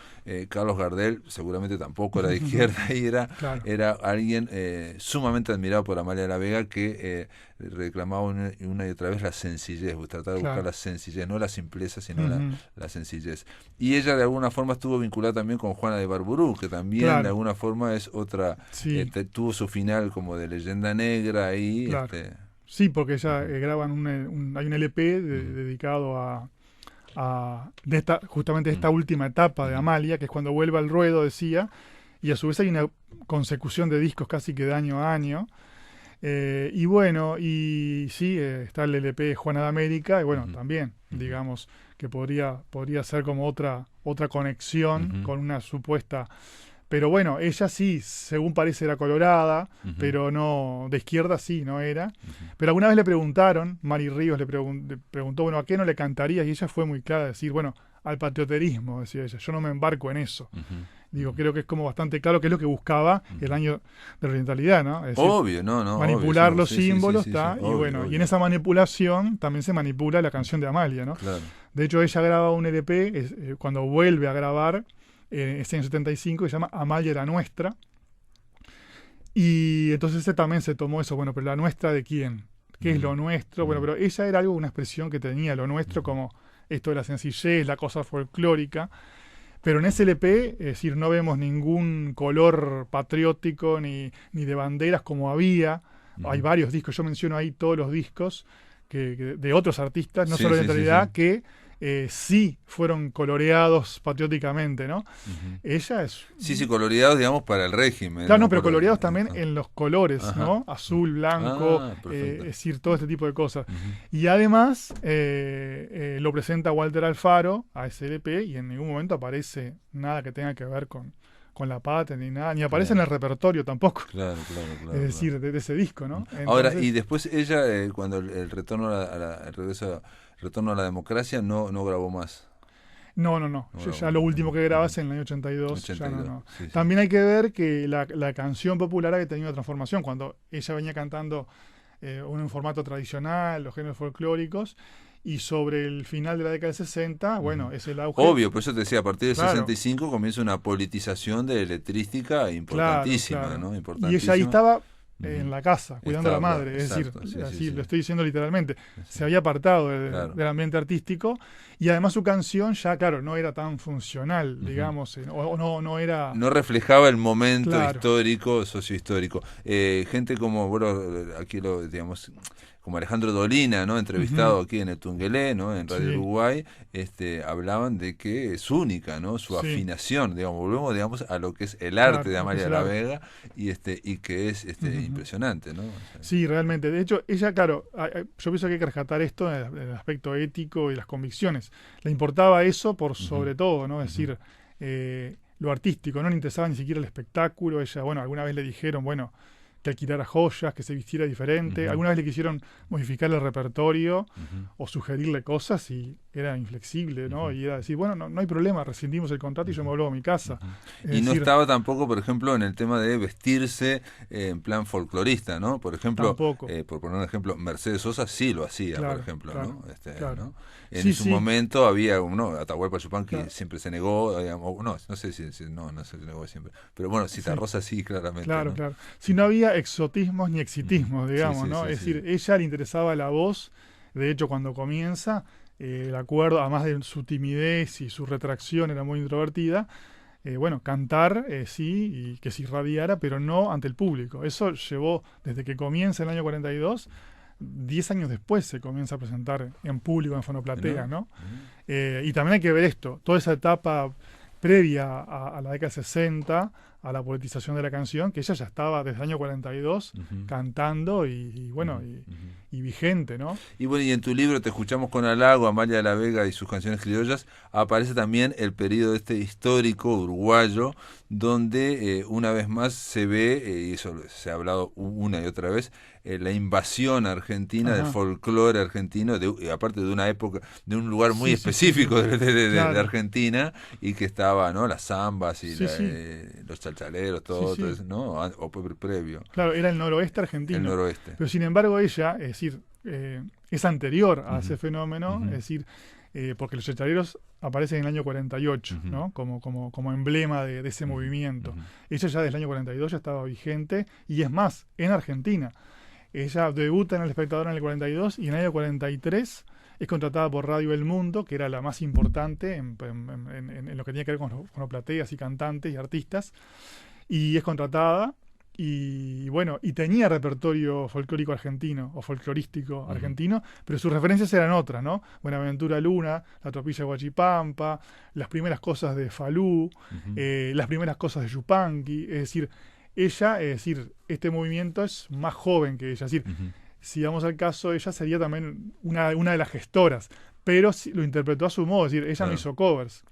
A: Carlos Gardel seguramente tampoco era de izquierda y
E: Claro.
A: era alguien sumamente admirado por Amalia de la Vega, que reclamaba una y otra vez la sencillez, tratar de
E: Claro.
A: buscar la sencillez, no la simpleza, sino
E: Ujú.
A: la sencillez. Y ella de alguna forma estuvo vinculada también con Juana de Barburú, que también
E: Claro.
A: de alguna forma es otra,
E: Sí.
A: tuvo su final como de leyenda negra ahí.
E: Claro. Sí, porque ella graban hay un LP dedicado justamente esta última etapa de Amalia, que es cuando vuelve al ruedo, decía, y a su vez hay una consecución de discos casi que de año a año. Y bueno, y sí, está el LP Juana de América, y bueno, también, digamos, que podría ser como otra conexión con una supuesta. Pero bueno, ella sí, según parece, era colorada, pero no, de izquierda sí, no era. Pero alguna vez le preguntaron, Mari Ríos le preguntó, bueno, ¿a qué no le cantaría? Y ella fue muy clara a decir, bueno, al patrioterismo, decía ella, yo no me embarco en eso. Digo, creo que es como bastante claro que es lo que buscaba el año de orientalidad, ¿no? Es decir,
A: Obvio, no,
E: manipular
A: obvio,
E: los
A: sí, sí,
E: símbolos,
A: sí,
E: ¿tá?
A: sí,
E: Y
A: obvio,
E: bueno,
A: obvio.
E: y en esa manipulación también se manipula la canción de Amalia, ¿no?
A: Claro.
E: De hecho, ella graba un LP cuando vuelve a grabar, este año 75, que se llama Amalia la Nuestra. Y entonces también se tomó eso, bueno, pero ¿la nuestra de quién? ¿Qué es lo nuestro? Bueno, pero ella era una expresión que tenía lo nuestro como esto de la sencillez, la cosa folclórica. Pero en ese LP, es decir, no vemos ningún color patriótico ni de banderas como había. Hay varios discos, yo menciono ahí todos los discos de otros artistas, no
A: Sí,
E: solo de
A: sí, sí,
E: realidad,
A: sí.
E: que sí fueron coloreados patrióticamente, ¿no? Ella es...
A: Sí, coloreados, digamos, para el régimen.
E: Claro, no,
A: ¿no?
E: pero
A: Por-
E: coloreados también en los colores,
A: Ajá.
E: ¿no? Azul, blanco,
A: Perfecto.
E: es decir, todo este tipo de cosas. Y además lo presenta Walter Alfaro a ese LP y en ningún momento aparece nada que tenga que ver con la patria ni nada, ni aparece en el repertorio tampoco.
A: Claro.
E: Es decir, de ese disco, ¿no?
A: Ahora,
E: Entonces,
A: y después ella, cuando el retorno retorno a la democracia, no grabó más.
E: No.
A: No,
E: Ya lo último que grabas en el año 82. Ya no.
A: 82, sí.
E: También hay que ver que la canción popular había tenido una transformación. Cuando ella venía cantando un formato tradicional, los géneros folclóricos, y sobre el final de la década del 60, bueno, es el auge.
A: Obvio, por eso te decía, a partir del
E: Claro.
A: 65 comienza una politización de letrística importantísima,
E: Claro.
A: ¿no?
E: Y
A: Importantísima.
E: ella ahí estaba en la casa, cuidando a la
A: Estaba,
E: madre. Es
A: exacto,
E: decir,
A: sí,
E: así
A: sí.
E: lo estoy diciendo literalmente. Se había apartado
A: Claro.
E: del ambiente artístico y además su canción ya, claro, no era tan funcional, digamos, o no era...
A: No reflejaba el momento
E: Claro.
A: histórico, sociohistórico. Gente como, bueno, aquí lo, digamos, como Alejandro Dolina, ¿no? Entrevistado aquí en el Tungelé, ¿no? En Radio
E: Sí.
A: Uruguay, hablaban de que es única, ¿no? Su
E: Sí.
A: afinación, digamos, volvemos, digamos, a lo que es el arte
E: Claro,
A: de Amalia de
E: lo
A: la
E: que es el
A: Vega y que es impresionante, ¿no? O sea,
E: Sí, realmente. De hecho, ella, claro, yo pienso que hay que rescatar esto en el aspecto ético y las convicciones. Le importaba eso por sobre todo, ¿no? Es decir, lo artístico, no le interesaba ni siquiera el espectáculo. Ella, bueno, alguna vez le dijeron, bueno, que alquilara joyas, que se vistiera diferente. Alguna vez le quisieron modificar el repertorio o sugerirle cosas y era inflexible, ¿no? Y era decir, bueno, no hay problema, rescindimos el contrato y yo me vuelvo a mi casa. Es
A: Y no
E: decir,
A: estaba tampoco, por ejemplo, en el tema de vestirse en plan folclorista, ¿no? Por ejemplo,
E: Tampoco.
A: por poner un ejemplo, Mercedes Sosa sí lo hacía,
E: Claro,
A: por ejemplo,
E: claro,
A: ¿no?
E: claro.
A: ¿no? En
E: Sí,
A: su
E: sí.
A: momento había uno, Atahualpa Yupanqui que
E: Claro.
A: siempre se negó, digamos, no sé si no se negó siempre, pero bueno, Citarrosa sí, claramente.
E: Claro,
A: ¿no?
E: claro. Si no había, exotismos ni exitismos, digamos,
A: Sí,
E: ¿no?
A: sí,
E: Es
A: sí.
E: decir, ella le interesaba la voz. De hecho, cuando comienza, de acuerdo, además de su timidez y su retracción, era muy introvertida. Bueno, cantar sí, y que se irradiara, pero no ante el público. Eso llevó, desde que comienza el año 42, 10 años después se comienza a presentar en público, en fonoplatea, ¿no? Y también hay que ver esto, toda esa etapa previa a la década de 60, a la politización de la canción, que ella ya estaba desde el año 42 cantando y bueno, y vigente, ¿no?
A: Y bueno, y en tu libro Te escuchamos con halago, Amalia de la Vega y sus canciones criollas, aparece también el periodo histórico uruguayo, donde una vez más se ve, y eso se ha hablado una y otra vez, la invasión argentina, del folclore argentino, aparte de una época, de un lugar muy específico de Argentina, y que estaba, ¿no? Las zambas y los chalchaleros, todo eso, ¿no? O previo.
E: Claro, era el noroeste argentino.
A: El noroeste.
E: Pero sin embargo ella, es decir, es anterior a ese fenómeno, es decir, porque los chalchaleros aparecen en el año 48, ¿no? Como emblema de ese movimiento. Ella ya desde el año 42 ya estaba vigente, y es más, en Argentina. Ella debuta en El Espectador en el 42 y en el año 43 es contratada por Radio El Mundo, que era la más importante en lo que tenía que ver con plateas y cantantes y artistas, y es contratada y bueno, y tenía repertorio folclórico argentino o folclorístico argentino, pero sus referencias eran otras, ¿no? Buenaventura Luna, La Tropilla de Huachipampa, las primeras cosas de Falú, las primeras cosas de Yupanqui, es decir, ella, es decir, este movimiento es más joven que ella, es decir, si vamos al caso, ella sería también una de las gestoras, pero lo interpretó a su modo, es decir, ella no hizo covers.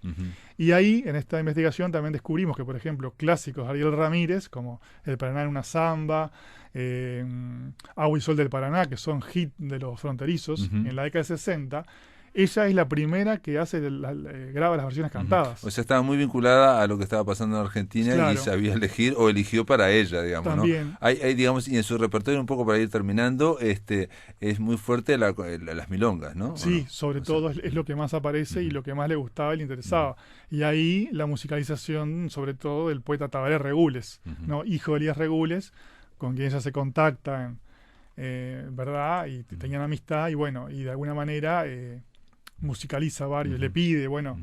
E: Y ahí, en esta investigación, también descubrimos que, por ejemplo, clásicos de Ariel Ramírez, como El Paraná en una samba, Agua y Sol del Paraná, que son hit de los fronterizos en la década de 60, ella es la primera que graba las versiones cantadas.
A: O sea, estaba muy vinculada a lo que estaba pasando en Argentina, y sabía elegir, o eligió para ella, digamos,
E: también,
A: ¿no? Hay, digamos, y en su repertorio, un poco para ir terminando, es muy fuerte las milongas, ¿no?
E: Sí,
A: ¿no?
E: sobre todo es lo que más aparece y lo que más le gustaba y le interesaba. Y ahí la musicalización, sobre todo, del poeta Tabaré Regules, ¿no? Hijo de Elías Regules, con quien ella se contacta, ¿verdad? Y tenían amistad, y bueno, y de alguna manera musicaliza varios, le pide, bueno,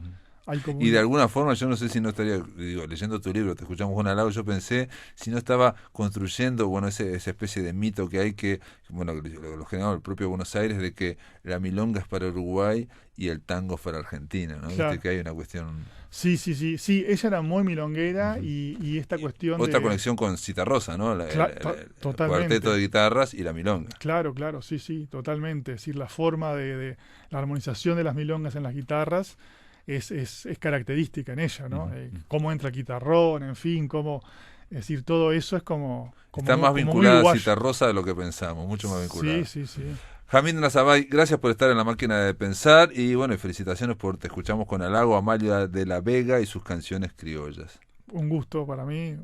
E: hay como
A: y de alguna forma, yo no sé si no estaría, digo, leyendo tu libro, Te escuchamos con halago, yo pensé si no estaba construyendo, bueno, esa especie de mito que hay que, bueno, lo generó el propio Buenos Aires, de que la milonga es para Uruguay y el tango es para Argentina, ¿no?
E: Claro.
A: Viste que hay una cuestión...
E: Sí, ella era muy milonguera, y esta cuestión
A: Otra conexión con Citarrosa, ¿no? El cuarteto de guitarras y la milonga.
E: Claro, sí, totalmente. Es decir, la forma de la armonización de las milongas en las guitarras es característica en ella, ¿no? Cómo entra el guitarrón, en fin, es decir, todo eso es como
A: está más vinculada a Citarrosa de lo que pensamos, mucho más vinculada.
E: Sí.
A: Jamín Nazabay, gracias por estar en la máquina de pensar, y bueno, y felicitaciones por Te escuchamos con halago, Amalia de la Vega y sus canciones criollas.
E: Un gusto para mí.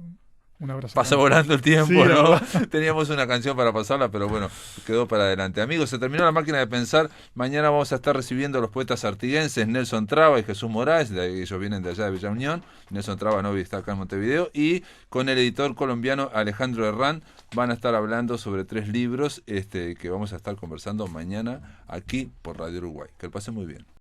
E: Un abrazo.
A: Pasa volando el tiempo,
E: sí,
A: ¿no? Teníamos una canción para pasarla, pero bueno, quedó para adelante. Amigos, se terminó la máquina de pensar. Mañana vamos a estar recibiendo a los poetas artiguenses Nelson Traba y Jesús Moraes. Ellos vienen de allá de Villa Unión. Nelson Traba no está acá en Montevideo. Y con el editor colombiano Alejandro Herrán van a estar hablando sobre 3 libros que vamos a estar conversando mañana aquí por Radio Uruguay. Que lo pasen muy bien.